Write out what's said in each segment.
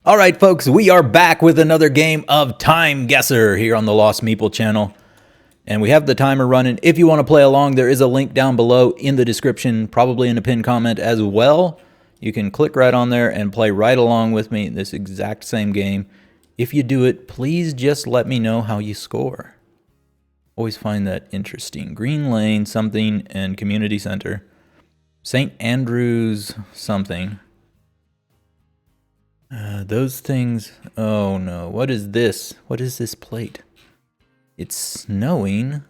All right, folks, we are back with another game of TimeGuessr here on the Lost Meeple channel. And we have the timer running. If you want to play along, there is a link down below in the description, probably in a pinned comment as well. You can click right on there and play right along with me in this exact same game. If you do it, please just let me know how you score. Always find that interesting. Green Lane something and Community Center. St. Andrews something. Those things. Oh no. What is this? What is this plate? It's snowing.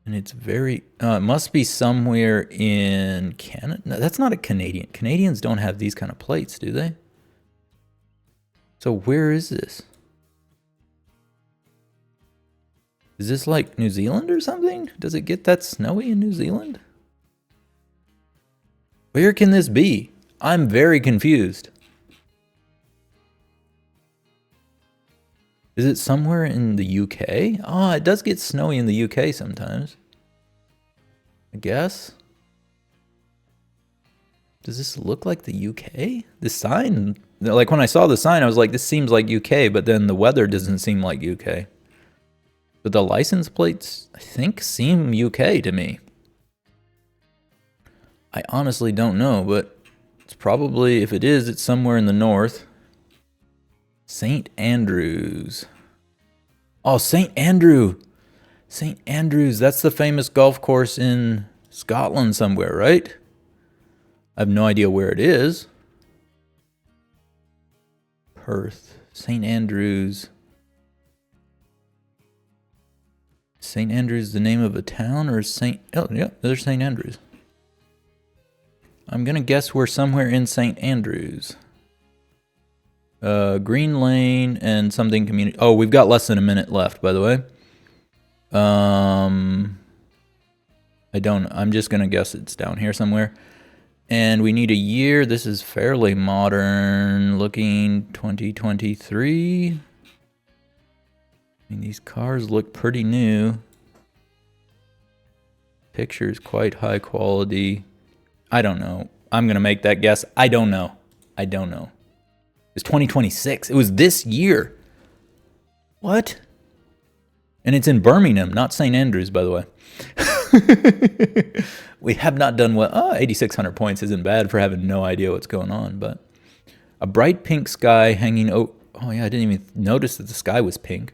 And it's very. It must be somewhere in Canada. No, that's not a Canadian. Canadians don't have these kind of plates, do they? So where is this? Is this like New Zealand or something? Does it get that snowy in New Zealand? Where can this be? I'm very confused. Is it somewhere in the UK? Oh, it does get snowy in the UK sometimes. I guess. Does this look like the UK? The sign, like when I saw the sign, I was like, this seems like UK, but then the weather doesn't seem like UK. But the license plates, I think, seem UK to me. I honestly don't know, but it's probably, if it is, it's somewhere in the north. St. Andrews. Oh, St. Andrew. St. Andrews, that's the famous golf course in Scotland somewhere, right? I have no idea where it is. Perth. St. Andrews. St. Andrews the name of a town or St. Oh, yeah, there's St. Andrews. I'm going to guess we're somewhere in St. Andrews. Green Lane and something community. Oh, we've got less than a minute left, by the way. I'm just going to guess it's down here somewhere. And we need a year. This is fairly modern looking, 2023. I mean, these cars look pretty new. Pictures quite high quality. I don't know. I'm going to make that guess. I don't know. It's 2026. It was this year. What? And it's in Birmingham, not St. Andrews, by the way. We have not done well. 8,600 points isn't bad for having no idea what's going on. But a bright pink sky hanging. Oh yeah, I didn't even notice that the sky was pink.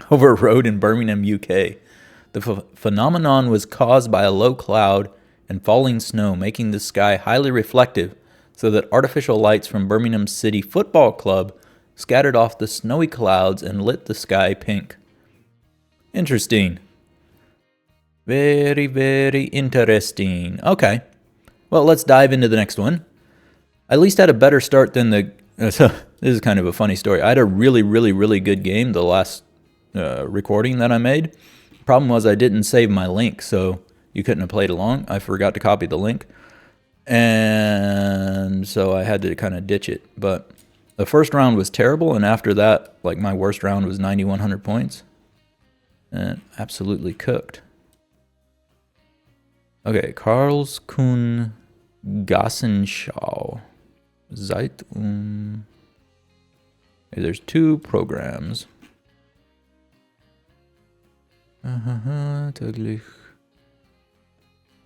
Over a road in Birmingham, UK. The phenomenon was caused by a low cloud and falling snow, making the sky highly reflective, so that artificial lights from Birmingham City Football Club scattered off the snowy clouds and lit the sky pink. Interesting. Very, very interesting. Okay. Well, let's dive into the next one. I at least had a better start than the... So this is kind of a funny story. I had a really, really, really good game the last recording that I made. Problem was I didn't save my link, so you couldn't have played along. I forgot to copy the link. And so I had to kind of ditch it. But the first round was terrible, and after that, like my worst round was 9,100 points. And absolutely cooked. Okay, Karlskun Gassenschau. Zeit okay, there's two programs. Täglich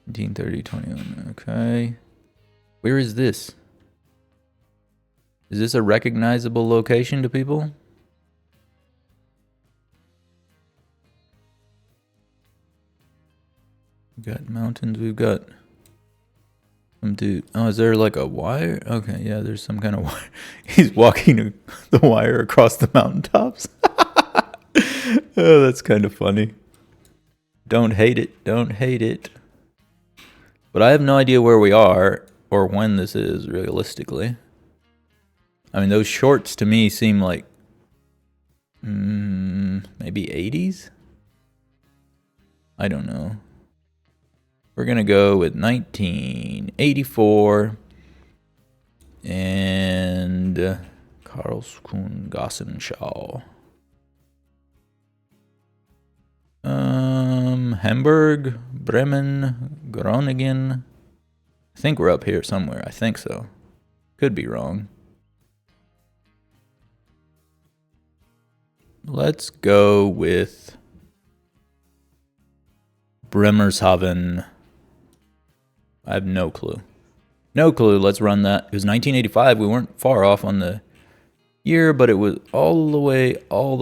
1930, 21. Okay. Where is this? Is this a recognizable location to people? We've got mountains, we've got some dude. Oh, is there like a wire? Okay, yeah, there's some kind of wire. He's walking the wire across the mountaintops. Oh, that's kind of funny. Don't hate it. Don't hate it. But I have no idea where we are or when this is, realistically. I mean, those shorts to me seem like maybe 80s? I don't know. We're going to go with 1984 and Karlskun Gassenschau. Hamburg, Bremen, Groningen, I think we're up here somewhere. I think so. Could be wrong. Let's go with Bremershaven. I have no clue. No clue. Let's run that. It was 1985. We weren't far off on the year, but it was all the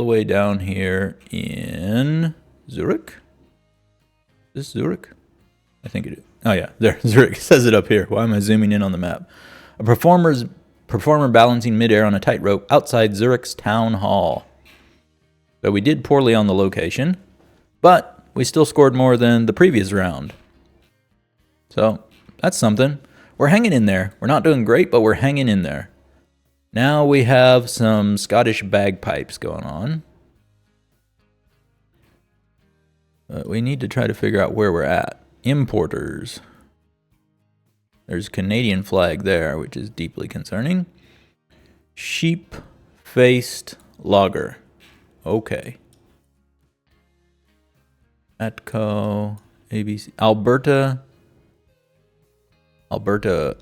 way down here in Zurich. Is this Zurich? I think it is. Oh yeah, there, Zurich. It says it up here. Why am I zooming in on the map? A performer balancing midair on a tightrope outside Zurich's town hall. So we did poorly on the location, but we still scored more than the previous round. So that's something. We're hanging in there. We're not doing great, but we're hanging in there. Now we have some Scottish bagpipes going on. But we need to try to figure out where we're at. Importers. There's a Canadian flag there, which is deeply concerning. Sheep-faced lager. Okay. Atco, ABC, Alberta,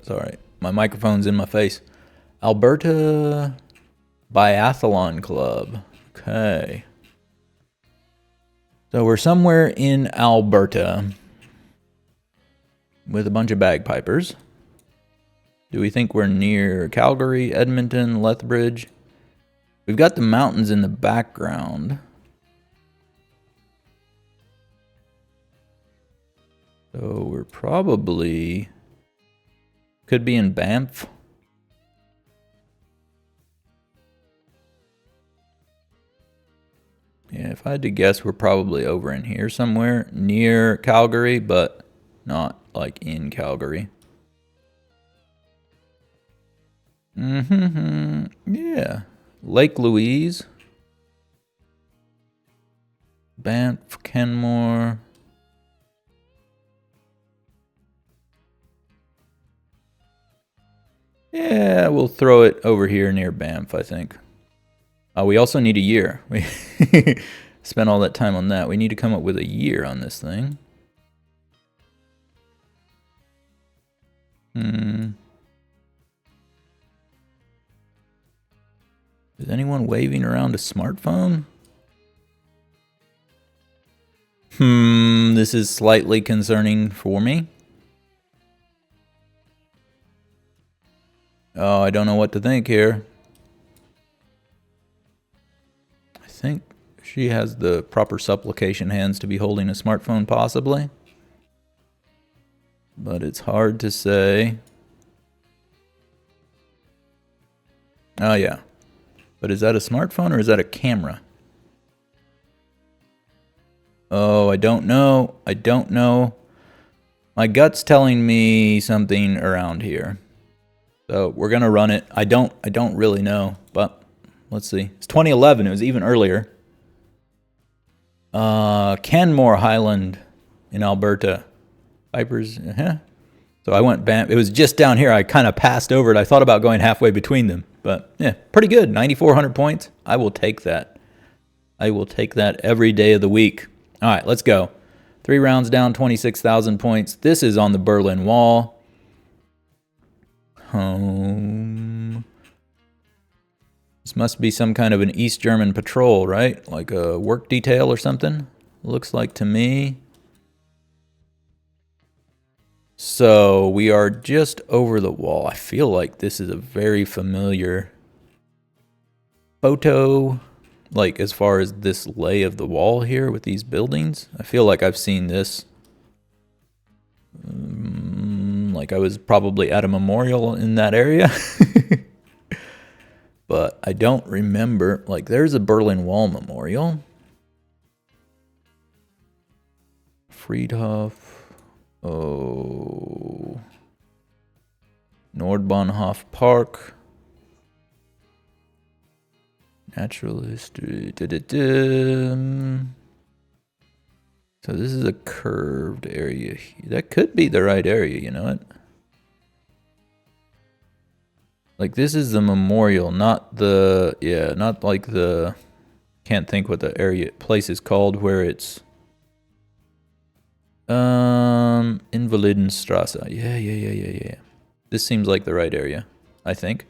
sorry, my microphone's in my face. Alberta Biathlon Club. Okay. So we're somewhere in Alberta with a bunch of bagpipers. Do we think we're near Calgary, Edmonton, Lethbridge? We've got the mountains in the background. So we're probably... could be in Banff. Yeah, if I had to guess, we're probably over in here somewhere near Calgary, but not like in Calgary. Yeah. Lake Louise. Banff, Kenmore. Yeah, we'll throw it over here near Banff, I think. We also need a year. We spent all that time on that. We need to come up with a year on this thing. Is anyone waving around a smartphone? This is slightly concerning for me. Oh, I don't know what to think here. I think she has the proper supplication hands to be holding a smartphone, possibly. But it's hard to say. Oh, yeah. But is that a smartphone or is that a camera? Oh, I don't know. I don't know. My gut's telling me something around here. So we're going to run it. I don't really know, but let's see. It's 2011. It was even earlier. Canmore Highland in Alberta. Vipers. So I went Banff. It was just down here. I kind of passed over it. I thought about going halfway between them. But yeah, pretty good. 9,400 points. I will take that. I will take that every day of the week. All right, let's go. 3 rounds down, 26,000 points. This is on the Berlin Wall. Home. This must be some kind of an East German patrol, right? Like a work detail or something. Looks like to me. So we are just over the wall. I feel like this is a very familiar photo, like as far as this lay of the wall here with these buildings. I feel like I've seen this. Like I was probably at a memorial in that area. But I don't remember. Like there's a Berlin Wall memorial. Friedhof. Oh. Nordbahnhof Park. Natural history. So this is a curved area. That could be the right area, you know what? Like this is the memorial, not the, not like the, can't think what the area, place is called where it's, Invalidenstrasse. Yeah. This seems like the right area, I think.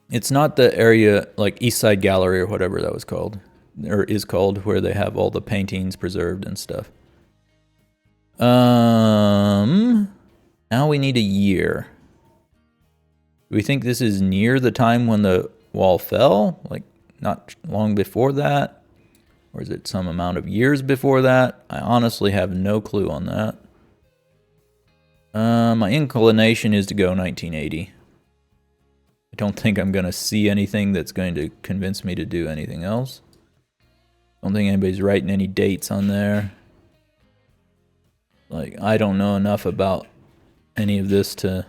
It's not the area like East Side Gallery or whatever that was called, or is called, where they have all the paintings preserved and stuff. Now we need a year. Do we think this is near the time when the wall fell? Like, not long before that? Or is it some amount of years before that? I honestly have no clue on that. My inclination is to go 1980. I don't think I'm going to see anything that's going to convince me to do anything else. Don't think anybody's writing any dates on there. Like, I don't know enough about any of this to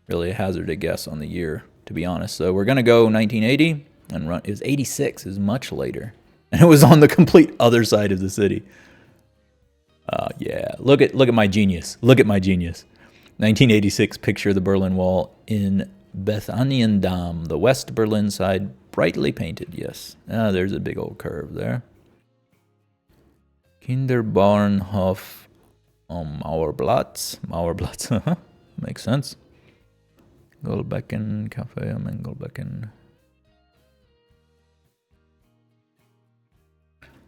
really hazard a guess on the year, to be honest. So we're going to go 1980 and run. It was 86, is much later. And it was on the complete other side of the city. Yeah, look at my genius. Look at my genius. 1986, picture the Berlin Wall in Bethaniendamm, the West Berlin side, brightly painted, yes. There's a big old curve there. Kinderbahnhof on Mauerplatz. Mauerplatz, makes sense. Goldbecken, Café am Engelbecken.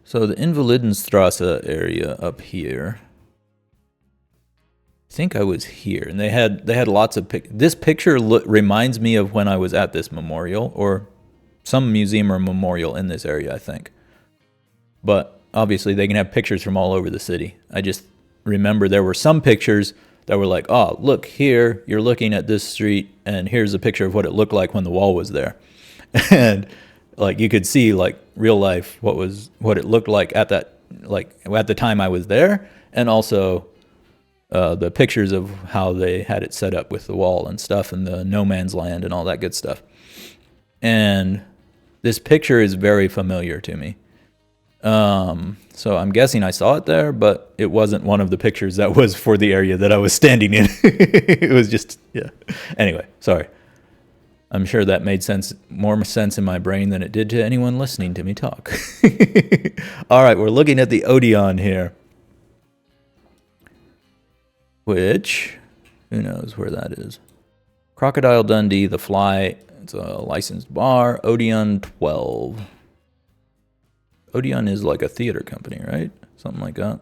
So the Invalidenstrasse area up here. I think I was here, and they had lots of this picture reminds me of when I was at this memorial or some museum or memorial in this area, I think. But obviously they can have pictures from all over the city. I just remember there were some pictures that were like, oh, look here, you're looking at this street, and here's a picture of what it looked like when the wall was there. And like you could see like real life what it looked like at that, like at the time I was there, and also the pictures of how they had it set up with the wall and stuff and the no man's land and all that good stuff. And this picture is very familiar to me. So I'm guessing I saw it there, but it wasn't one of the pictures that was for the area that I was standing in. It was just, yeah. Anyway, sorry. I'm sure that made more sense in my brain than it did to anyone listening to me talk. All right, we're looking at the Odeon here. Which, who knows where that is? Crocodile Dundee, The Fly, it's a licensed bar. Odeon 12. Odeon is like a theater company, right? Something like that.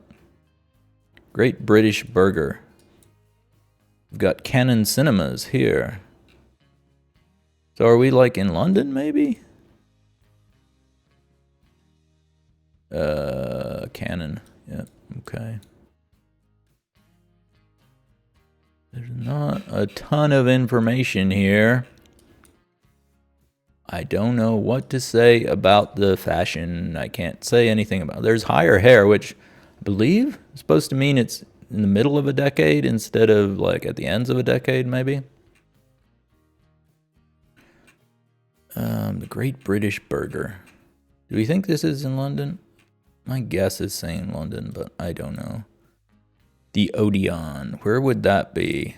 Great British Burger. We've got Canon Cinemas here. So are we like in London, maybe? Canon. Yeah, okay. There's not a ton of information here. I don't know what to say about the fashion. I can't say anything about it. There's higher hair, which I believe is supposed to mean it's in the middle of a decade instead of like at the ends of a decade, maybe. The Great British Burger. Do we think this is in London? My guess is saying London, but I don't know. The Odeon. Where would that be?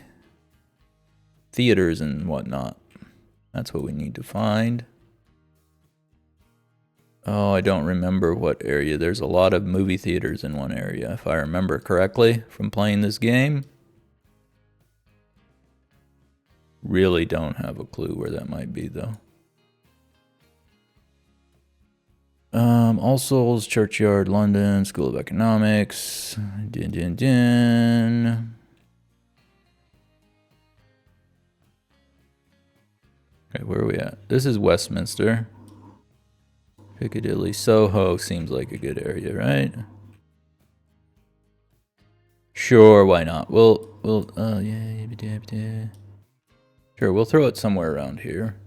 Theaters and whatnot. That's what we need to find. Oh, I don't remember what area. There's a lot of movie theaters in one area, if I remember correctly from playing this game. Really don't have a clue where that might be, though. All Souls, Churchyard, London, School of Economics. Okay, where are we at? This is Westminster. Piccadilly, Soho seems like a good area, right? Sure, why not? Sure, we'll throw it somewhere around here.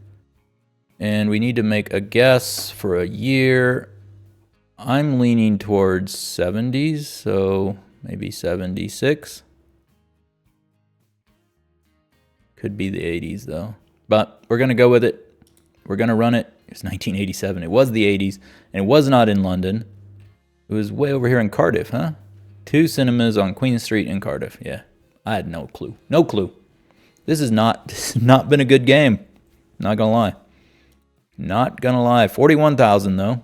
And we need to make a guess for a year. I'm leaning towards 70s, so maybe 76. Could be the 80s, though. But we're going to go with it. We're going to run it. It's 1987. It was the 80s, and it was not in London. It was way over here in Cardiff, huh? 2 cinemas on Queen Street in Cardiff. Yeah, I had no clue. No clue. This has not been a good game. Not going to lie. Not gonna lie. 41,000 though.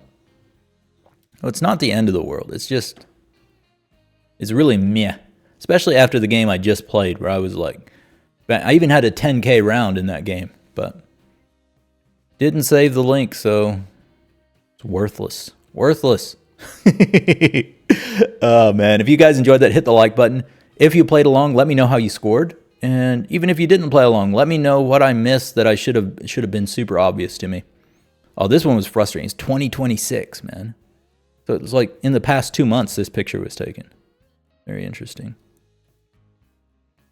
Well, it's not the end of the world. It's just is really meh. Especially after the game I just played, where I was like, I even had a 10K round in that game, but didn't save the link, so it's worthless. Worthless. Oh man, if you guys enjoyed that, hit the like button. If you played along, let me know how you scored. And even if you didn't play along, let me know what I missed that I should have been super obvious to me. Oh, this one was frustrating. It's 2026, man. So it was like in the past 2 months this picture was taken. Very interesting.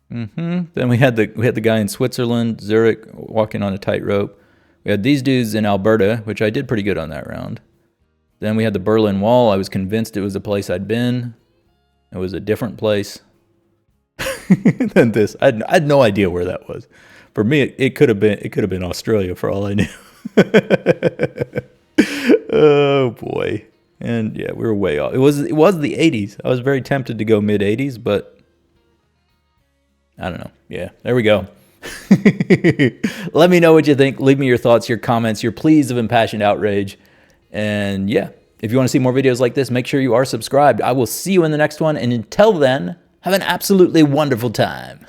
Then we had the guy in Switzerland, Zurich, walking on a tightrope. We had these dudes in Alberta, which I did pretty good on that round. Then we had the Berlin Wall. I was convinced it was a place I'd been. It was a different place than this. I had no idea where that was. For me, it could have been Australia for all I knew. Oh boy. And yeah, we were way off. It was the 80s. I was very tempted to go mid 80s, but I don't know. Yeah, there we go. Let me know what you think. Leave me your thoughts, your comments, your pleas of impassioned outrage. And yeah, if you want to see more videos like this, make sure you are subscribed. I will see you in the next one. And until then, have an absolutely wonderful time.